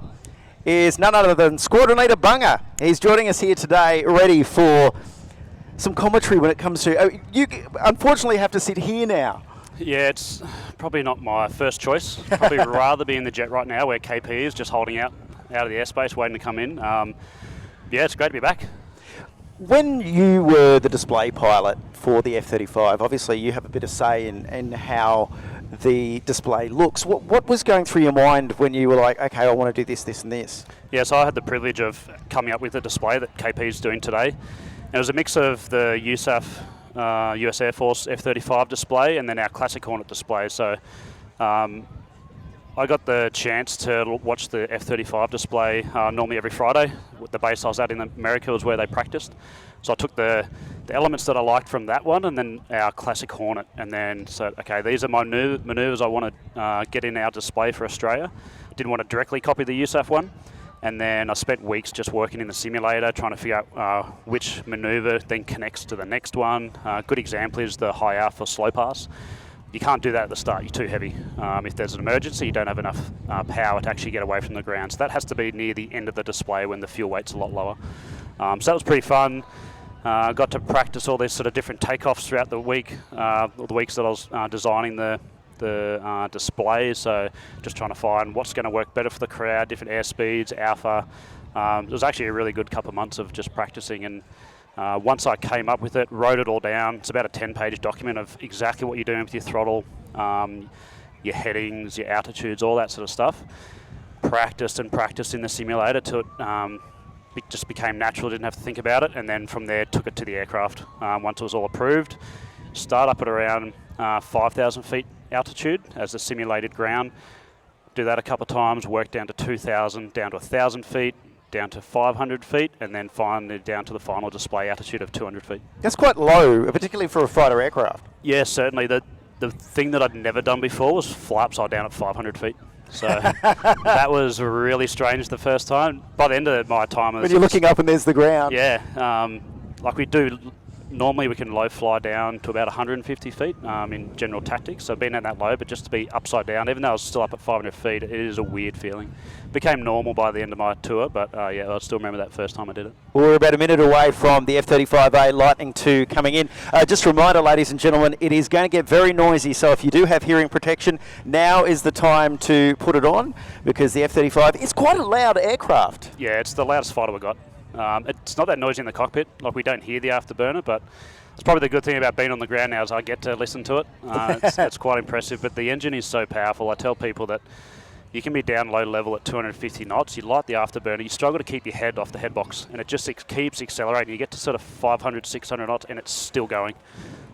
is none other than Squadron Leader Bunga. He's joining us here today, ready for some commentary when it comes to... you unfortunately have to sit here now. Yeah, it's probably not my first choice. Probably rather be in the jet right now where KP is just holding out of the airspace, waiting to come in. It's great to be back. When you were the display pilot for the F-35, obviously you have a bit of say in how the display looks. What was going through your mind when you were like, okay, I want to do this, this and this? Yeah, so I had the privilege of coming up with the display that KP is doing today. And it was a mix of the USAF, US Air Force F-35 display and then our Classic Hornet display. So I got the chance to watch the F-35 display normally every Friday. The base I was at in America was where they practiced. So I took the elements that I liked from that one and then our Classic Hornet and then said, okay, these are my manoeuvres I want to get in our display for Australia. Didn't want to directly copy the USAF one. And then I spent weeks just working in the simulator, trying to figure out which maneuver then connects to the next one. A good example is the high alpha slow pass. You can't do that at the start, you're too heavy. If there's an emergency, you don't have enough power to actually get away from the ground. So that has to be near the end of the display when the fuel weight's a lot lower. So that was pretty fun. Got to practice all these sort of different takeoffs throughout the week, all the weeks that I was designing the display. So just trying to find what's going to work better for the crowd, different airspeeds, alpha. It was actually a really good couple of months of just practicing, and once I came up with it, wrote it all down. It's about a 10-page document of exactly what you're doing with your throttle, your headings, your altitudes, all that sort of stuff. Practiced and practiced in the simulator till it just became natural, didn't have to think about it, and then from there took it to the aircraft once it was all approved. Start up at around 5,000 feet altitude as the simulated ground. Do that a couple of times, work down to 2,000, down to 1,000 feet, down to 500 feet, and then finally down to the final display altitude of 200 feet. That's quite low, particularly for a fighter aircraft. Yeah, certainly. The thing that I'd never done before was fly upside down at 500 feet. So that was really strange the first time. By the end of my time, when you're looking up and there's the ground. Yeah, like we do. Normally we can low fly down to about 150 feet in general tactics, so being at that low, but just to be upside down, even though I was still up at 500 feet, it is a weird feeling. Became normal by the end of my tour, but yeah, I still remember that first time I did it. Well, we're about a minute away from the F-35A Lightning II coming in. Just a reminder, ladies and gentlemen, it is going to get very noisy, so if you do have hearing protection, now is the time to put it on, because the F-35 is quite a loud aircraft. Yeah, it's the loudest fighter we've got. It's not that noisy in the cockpit, like we don't hear the afterburner, but it's probably the good thing about being on the ground now is I get to listen to it. It's quite impressive, but the engine is so powerful. I tell people that you can be down low level at 250 knots, you light the afterburner, you struggle to keep your head off the head box, and it just keeps accelerating. You get to sort of 500, 600 knots, and it's still going.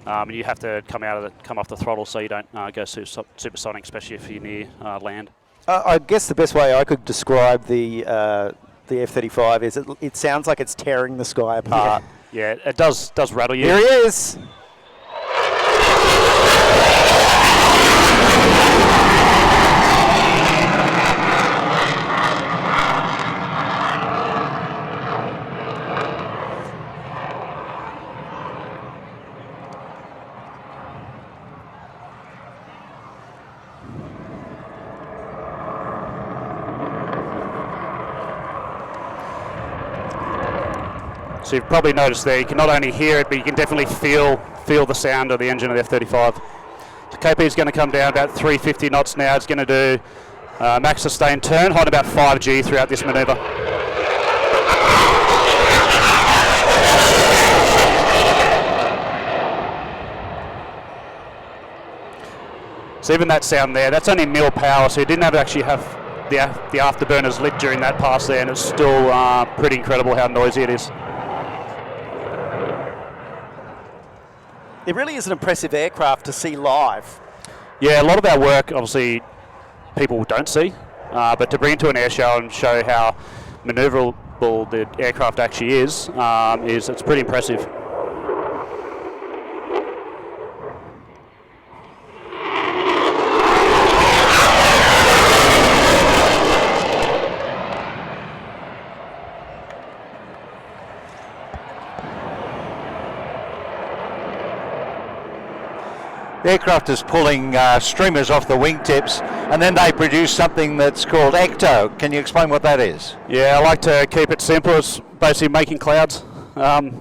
And you have to come off the throttle so you don't go supersonic, especially if you're near land. I guess the best way I could describe the F-35 is it sounds like it's tearing the sky apart. Yeah, it does rattle you. Here he is. So you've probably noticed there, you can not only hear it, but you can definitely feel the sound of the engine of the F-35. So KP is going to come down about 350 knots now. It's going to do max sustained turn, height about 5G throughout this manoeuvre. So even that sound there, that's only mil power, so you didn't actually have the afterburners lit during that pass there, and it's still pretty incredible how noisy it is. It really is an impressive aircraft to see live. Yeah, a lot of our work, obviously, people don't see, but to bring it to an air show and show how manoeuvrable the aircraft actually is it's pretty impressive. The aircraft is pulling streamers off the wingtips, and then they produce something that's called ecto. Can you explain what that is? Yeah, I like to keep it simple. It's basically making clouds.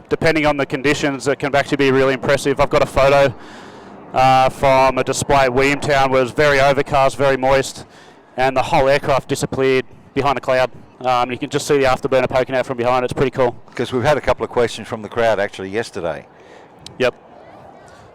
Depending on the conditions, it can actually be really impressive. I've got a photo from a display at Williamtown where it was very overcast, very moist, and the whole aircraft disappeared behind a cloud. You can just see the afterburner poking out from behind. It's pretty cool. Because we've had a couple of questions from the crowd actually yesterday. Yep.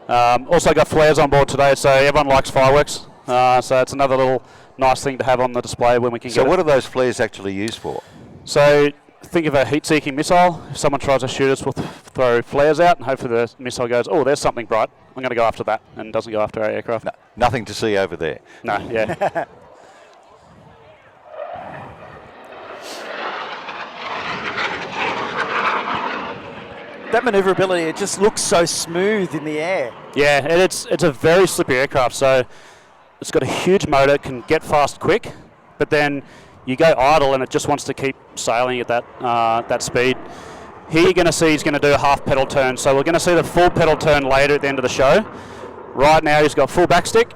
Also got flares on board today, so everyone likes fireworks. So it's another little nice thing to have on the display when we can get it. So what are those flares actually used for? So think of a heat-seeking missile. If someone tries to shoot us, we'll throw flares out, and hopefully the missile goes, oh, there's something bright. I'm going to go after that, and doesn't go after our aircraft. No, nothing to see over there. No, yeah. That manoeuvrability, it just looks so smooth in the air. Yeah, and it's a very slippery aircraft, so it's got a huge motor, can get fast quick, but then you go idle and it just wants to keep sailing at that speed. Here you're going to see he's going to do a half pedal turn. So we're going to see the full pedal turn later at the end of the show. Right now he's got full backstick,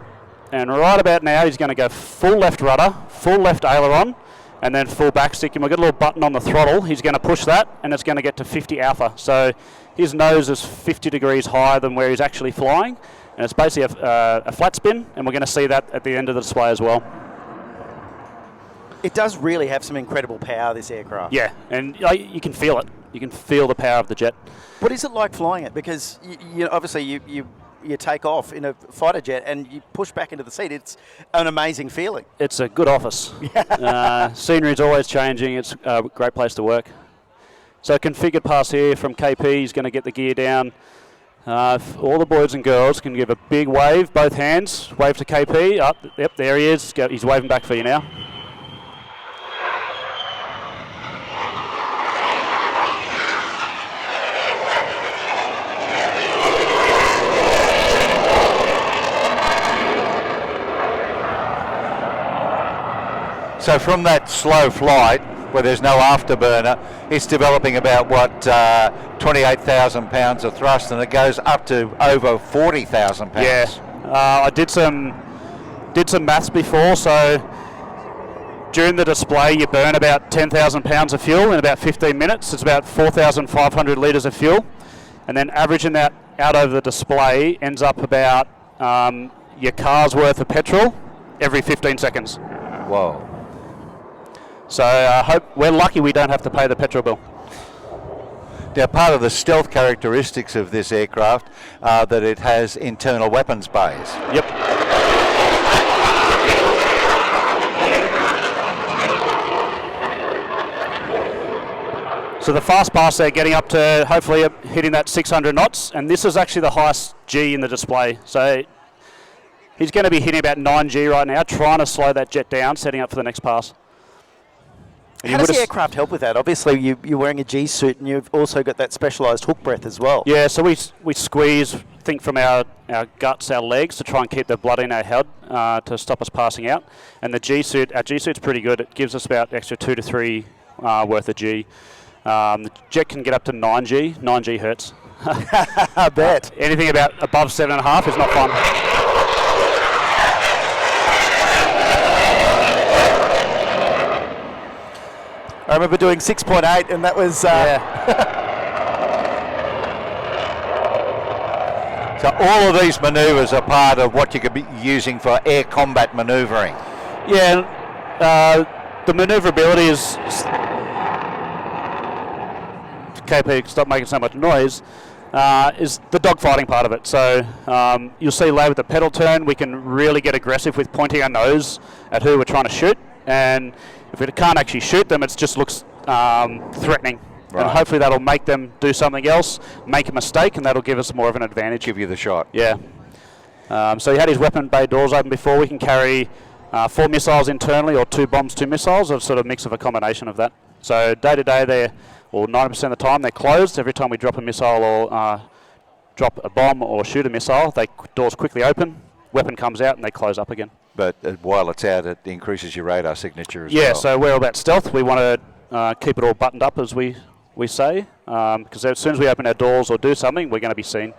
and right about now he's going to go full left rudder, full left aileron, and then full backstick. And we've got a little button on the throttle. He's going to push that, and it's going to get to 50 alpha. So his nose is 50 degrees higher than where he's actually flying, and it's basically a flat spin, and we're going to see that at the end of the display as well. It does really have some incredible power, this aircraft. Yeah, and you can feel it. You can feel the power of the jet. What is it like flying it? Because obviously you take off in a fighter jet and you push back into the seat. It's an amazing feeling. It's a good office. Scenery is always changing. It's a great place to work. So configured pass here from KP. He's going to get the gear down. All the boys and girls can give a big wave, both hands. Wave to KP. Up, yep, there he is. He's waving back for you now. So from that slow flight, where there's no afterburner, it's developing about, 28,000 pounds of thrust, and it goes up to over 40,000 pounds. Yeah, I did some maths before, so during the display you burn about 10,000 pounds of fuel in about 15 minutes. It's about 4,500 litres of fuel, and then averaging that out over the display ends up about your car's worth of petrol every 15 seconds. Whoa. So I hope we're lucky we don't have to pay the petrol bill. Now, part of the stealth characteristics of this aircraft are that it has internal weapons bays. Yep. So the fast pass there, getting up to hopefully hitting that 600 knots, and this is actually the highest G in the display. So he's going to be hitting about 9G right now, trying to slow that jet down, setting up for the next pass. How does the aircraft help with that? Obviously, you're wearing a G suit, and you've also got that specialised hook breath as well. Yeah, so we squeeze, think from our guts, our legs, to try and keep the blood in our head to stop us passing out. And the G suit, our G suit's pretty good. It gives us about extra 2 to 3 worth of G. The jet can get up to 9G. 9G hurts. I bet. Anything about above 7.5 is not fun. I remember doing 6.8, and that was... So all of these manoeuvres are part of what you could be using for air combat manoeuvring. Yeah, the manoeuvrability is... KP, stop making so much noise, is the dogfighting part of it. So you'll see later with the pedal turn, we can really get aggressive with pointing our nose at who we're trying to shoot. And if we can't actually shoot them, it just looks threatening. Right. And hopefully that'll make them do something else, make a mistake, and that'll give us more of an advantage. Give you the shot. Yeah. So he had his weapon bay doors open before. We can carry 4 missiles internally or 2 bombs, 2 missiles, or sort of mix of a combination of that. So day to day, they're, or 90% of the time, they're closed. Every time we drop a missile or drop a bomb or shoot a missile, doors quickly open, weapon comes out, and they close up again. But while it's out, it increases your radar signature as well. Yeah, so we're all about stealth. We want to keep it all buttoned up, as we say, because as soon as we open our doors or do something, we're going to be seen.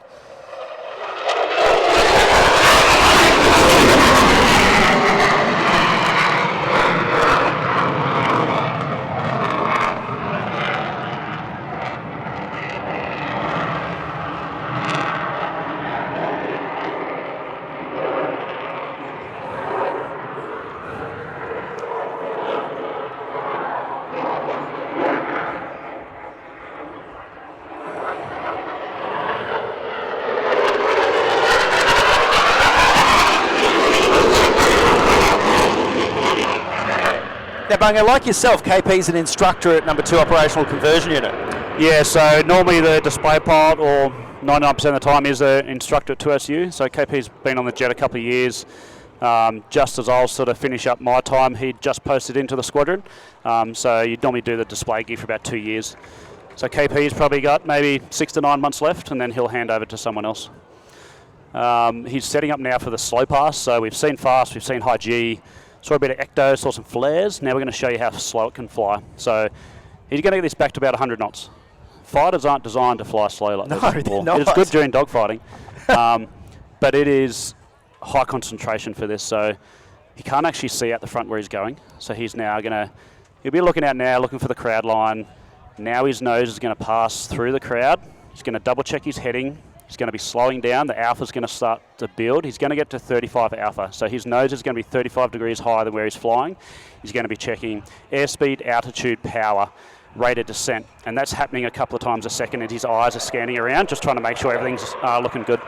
Now, Bunga, like yourself, KP's an instructor at number 2 Operational Conversion Unit. Yeah, so normally the display pilot, or 99% of the time, is an instructor at 2SU. So KP's been on the jet a couple of years. Just as I'll sort of finish up my time, he just posted into the squadron. So you'd normally do the display gear for about 2 years. So KP's probably got maybe 6 to 9 months left, and then he'll hand over to someone else. He's setting up now for the slow pass. So we've seen fast, we've seen high G. saw a bit of ecto, saw some flares. Now we're going to show you how slow it can fly. So he's going to get this back to about 100 knots. Fighters aren't designed to fly slow like No, this. they're not. It's good during dogfighting, but it is high concentration for this. So he can't actually see out the front where he's going. So he's now going to, he'll be looking out now, looking for the crowd line. Now his nose is going to pass through the crowd. He's going to double check his heading. He's going to be slowing down. The alpha is going to start to build. He's going to get to 35 alpha. So his nose is going to be 35 degrees higher than where he's flying. He's going to be checking airspeed, altitude, power, rate of descent. And that's happening a couple of times a second, and his eyes are scanning around, just trying to make sure everything's looking good.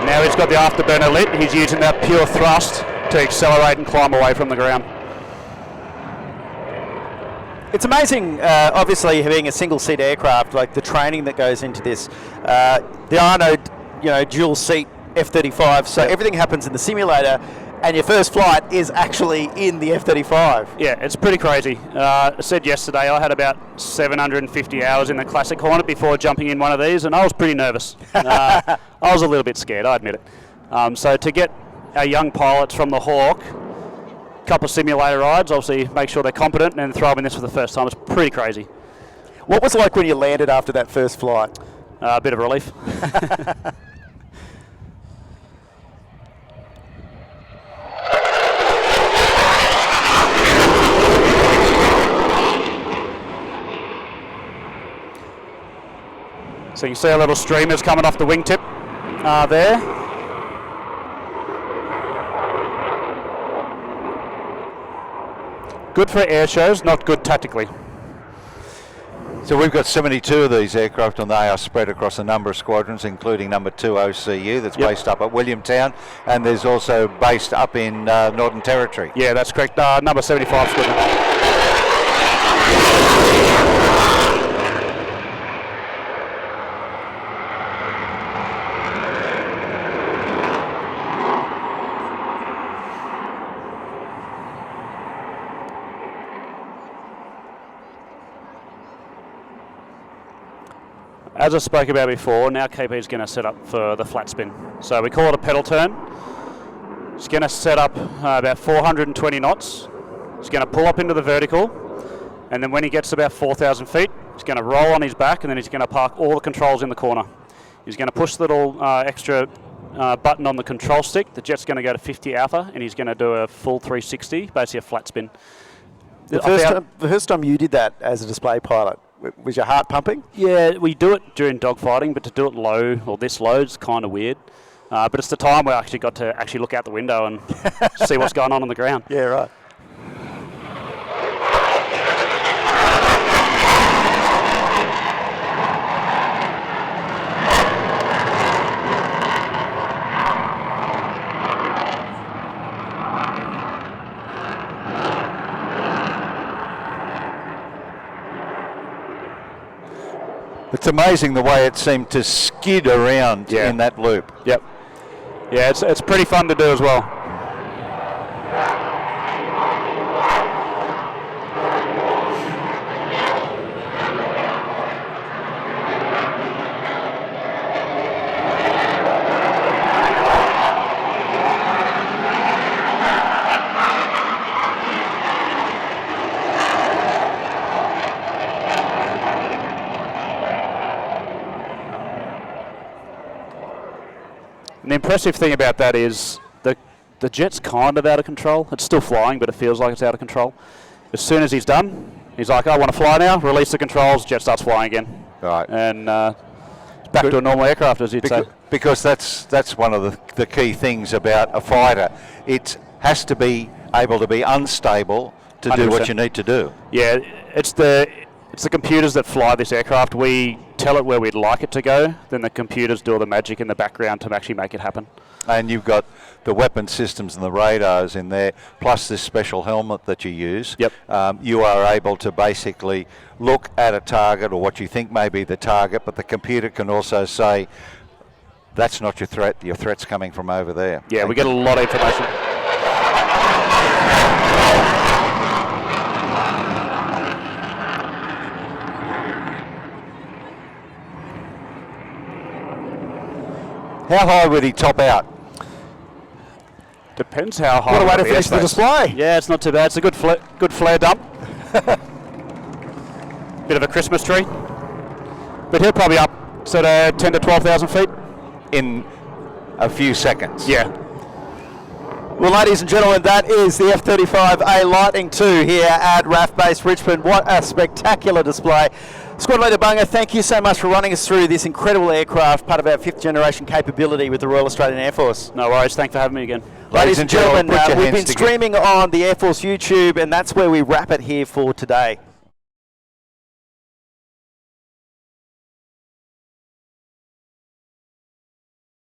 Now he's got the afterburner lit. He's using that pure thrust to accelerate and climb away from the ground. It's amazing, obviously, being a single-seat aircraft, like the training that goes into this. There are no, dual-seat F-35, so everything happens in the simulator, and your first flight is actually in the F-35. Yeah, it's pretty crazy. I said yesterday I had about 750 hours in the Classic Hornet before jumping in one of these, and I was pretty nervous. I was a little bit scared, I admit it. So to get our young pilots from the Hawk, a couple of simulator rides, obviously make sure they're competent, and then throw them in this for the first time, it's pretty crazy. What was it like when you landed after that first flight? A bit of relief. So you can see our little streamers coming off the wingtip there. Good for air shows, not good tactically. So we've got 72 of these aircraft, and they are spread across a number of squadrons, including number 2 OCU that's based up at Williamtown, and there's also based up in Northern Territory. Yeah, that's correct. Number 75 squadron. As I spoke about before, now KP is going to set up for the flat spin. So we call it a pedal turn. It's going to set up about 420 knots. He's going to pull up into the vertical, and then when he gets to about 4,000 feet, he's going to roll on his back, and then he's going to park all the controls in the corner. He's going to push the little extra button on the control stick. The jet's going to go to 50 alpha, and he's going to do a full 360, basically a flat spin. The first time you did that as a display pilot, was your heart pumping? Yeah, we do it during dogfighting, but to do it low, or this low, is kind of weird. But it's the time where I actually got to actually look out the window and see what's going on the ground. Yeah, right. It's amazing the way it seemed to skid around in that loop. Yep. Yeah, it's pretty fun to do as well. And the impressive thing about that is the jet's kind of out of control. It's still flying, but it feels like it's out of control. As soon as he's done, he's like, I want to fly now, release the controls, jet starts flying again. Right. And it's back to a normal aircraft, as you'd say. Because that's one of the key things about a fighter. It has to be able to be unstable to 100%. Do what you need to do. Yeah, it's the computers that fly this aircraft. We tell it where we'd like it to go, then the computers do all the magic in the background to actually make it happen. and you've got the weapon systems and the radars in there, plus this special helmet that you use. Yep. You are able to basically look at a target or what you think may be the target, but the computer can also say, that's not your threat's coming from over there. Yeah, we get a lot of information. How high would he top out? Depends how high. What a way to the finish the airspace. display. Yeah, it's not too bad. It's a good flare dump. Bit of a Christmas tree. But he'll probably up sort of 10 to 12,000 feet. In a few seconds. Yeah. Well, ladies and gentlemen, that is the F-35A Lightning II here at RAF Base Richmond. What a spectacular display. Squad Leader Bunga, thank you so much for running us through this incredible aircraft, part of our 5th generation capability with the Royal Australian Air Force. No worries. Thanks for having me again. Ladies and gentlemen, put your we've hands been together. streaming on the Air Force YouTube, and that's where we wrap it here for today.